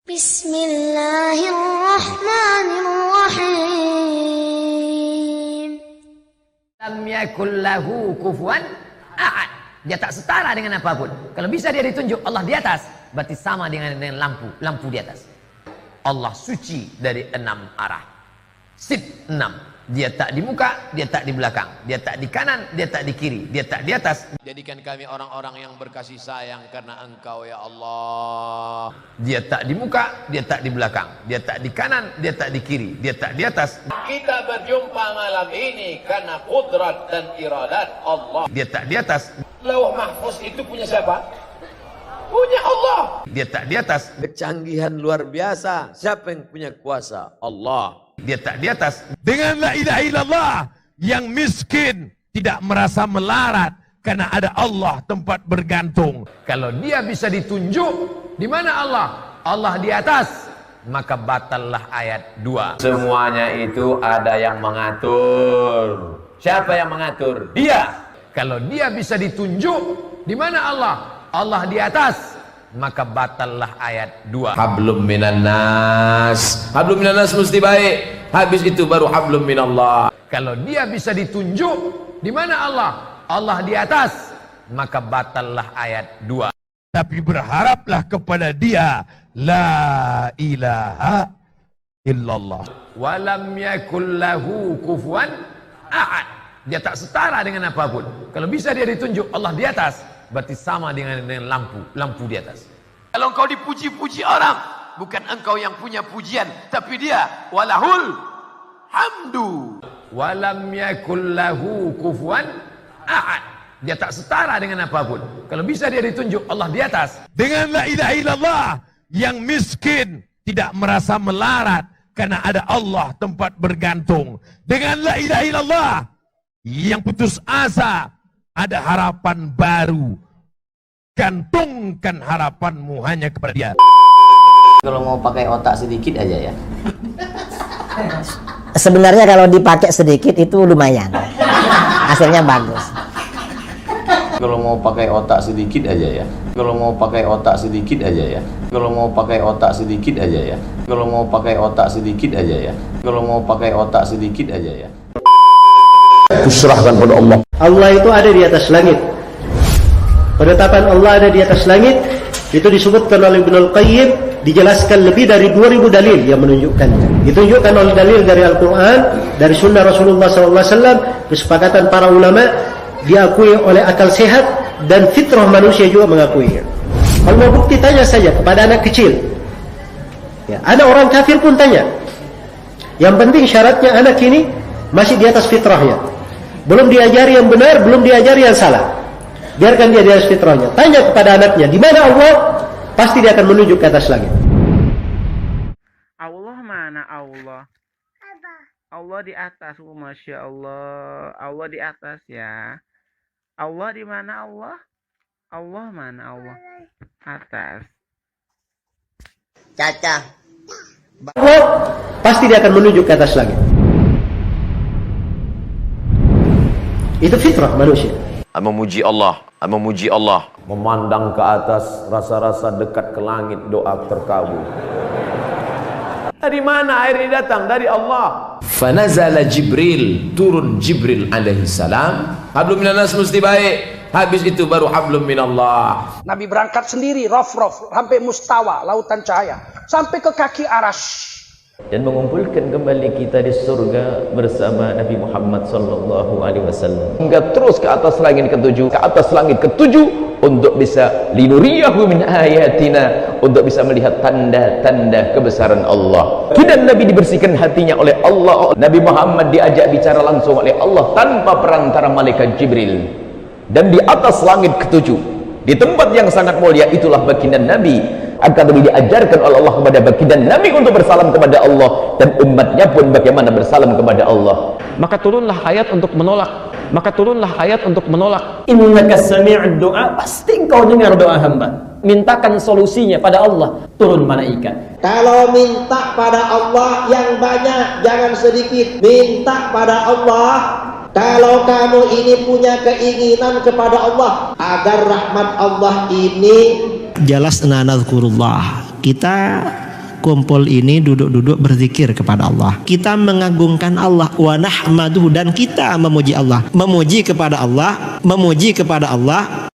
Bismillahirrahmanirrahim. Lam yakul lahu kufuwan ahad. Dia tak setara dengan apapun. Kalau bisa dia ditunjuk Allah di atas, berarti sama dengan lampu di atas. Allah suci dari 6 arah. Sip 6. Dia tak di muka, dia tak di belakang, dia tak di kanan, dia tak di kiri, dia tak di atas. Jadikan kami orang-orang yang berkasih sayang karena Engkau ya Allah. Dia tak di muka, dia tak di belakang, dia tak di kanan, dia tak di kiri, dia tak di atas. Kita berjumpa malam ini karena kudrat dan iradat Allah. Dia tak di atas. Lauh Mahfuz itu punya siapa? Punya Allah. Dia tak di atas. Kecanggihan luar biasa. Siapa yang punya kuasa? Allah. Dia tak di atas. Dengan la ilaha illallah, yang miskin tidak merasa melarat karena ada Allah tempat bergantung. Kalau dia bisa ditunjuk, di mana Allah? Allah di atas, maka batallah ayat 2. Semuanya itu ada yang mengatur. Siapa yang mengatur? Dia. Kalau dia bisa ditunjuk, di mana Allah? Allah di atas, maka batallah ayat 2. Hablum minan nas. Hablum minan nas mesti baik. Habis itu baru hablum minallah. Kalau dia bisa ditunjuk, di mana Allah? Allah di atas, maka batallah ayat 2. Tapi berharaplah kepada dia, la ilaha illallah. Walam yakul lahu kufuwan ahad. Dia tak setara dengan apapun. Kalau bisa dia ditunjuk Allah di atas, berarti sama dengan lampu di atas. Kalau engkau dipuji-puji orang, bukan engkau yang punya pujian, tapi dia walahul hamdu. Walam yakul lahu kufuwan ahad. Dia tak setara dengan apapun. Kalau bisa dia ditunjuk Allah di atas. Dengan la ilaha illallah, yang miskin tidak merasa melarat karena ada Allah tempat bergantung. Dengan la ilaha illallah, yang putus asa ada harapan baru. Gantungkan harapanmu hanya kepada dia. Kalau mau pakai otak sedikit aja ya. Sebenarnya kalau dipakai sedikit itu lumayan. Hasilnya bagus. Kalau mau pakai otak sedikit aja ya. Kalau mau pakai otak sedikit aja ya. Kalau mau pakai otak sedikit aja ya. Kalau mau pakai otak sedikit aja ya. Kalau mau pakai otak sedikit aja ya. Kuserahkan pada Allah. Allah itu ada di atas langit. Penetapan Allah ada di atas langit itu disebutkan oleh Ibnul Qayyim, dijelaskan lebih dari 2000 dalil yang menunjukkannya. Ditunjukkan oleh dalil dari Al-Quran, dari Sunnah Rasulullah SAW, kesepakatan para ulama, diakui oleh akal sehat dan fitrah manusia juga mengakuinya. Kalau mau bukti, tanya saja kepada anak kecil. Ya, anak orang kafir pun tanya. Yang penting syaratnya anak ini masih di atas fitrahnya. Belum diajari yang benar, belum diajari yang salah. Biarkan dia di atas fitrahnya. Tanya kepada anaknya, di mana Allah? Pasti dia akan menuju ke atas langit. Allah mana Allah? Allah di atas. Masya Allah. Allah di atas ya. Allah di mana Allah? Allah mana Allah? Atas. Caca. Allah pasti dia akan menuju ke atas langit. Itu fitrah manusia. Memuji Allah. Memuji Allah. Memandang ke atas, rasa-rasa dekat ke langit, doa terkabul. Dari mana air ini datang? Dari Allah. Fanazala Jibril, turun Jibril alaihi salam. Hablum minanas mesti baik. Habis itu baru hablum minallah. Nabi berangkat sendiri, rof-rof, sampai mustawa, lautan cahaya, sampai ke kaki arash. Dan mengumpulkan kembali kita di surga bersama Nabi Muhammad sallallahu alaihi wasallam hingga terus ke atas langit ke-7, untuk bisa linuriyahu min ayatina, untuk bisa melihat tanda-tanda kebesaran Allah. Dan Nabi dibersihkan hatinya oleh Allah. Nabi Muhammad diajak bicara langsung oleh Allah tanpa perantara malaikat Jibril. Dan di atas langit ke-7, di tempat yang sangat mulia, itulah baginda Nabi. Akan lebih diajarkan oleh Allah kepada baginda Nabi untuk bersalam kepada Allah, dan umatnya pun bagaimana bersalam kepada Allah. Maka turunlah ayat untuk menolak. Innaka sami'ud du'a, pasti engkau dengar doa hamba. Mintakan solusinya pada Allah, turun malaikat. Kalau minta pada Allah yang banyak, jangan sedikit. Minta pada Allah. Kalau kamu ini punya keinginan kepada Allah agar rahmat Allah ini Jalasna nadhkurullah. Kita berkumpul ini duduk-duduk berzikir kepada Allah. Kita mengagungkan Allah, wa nahmaduhu, dan kita memuji Allah. Memuji kepada Allah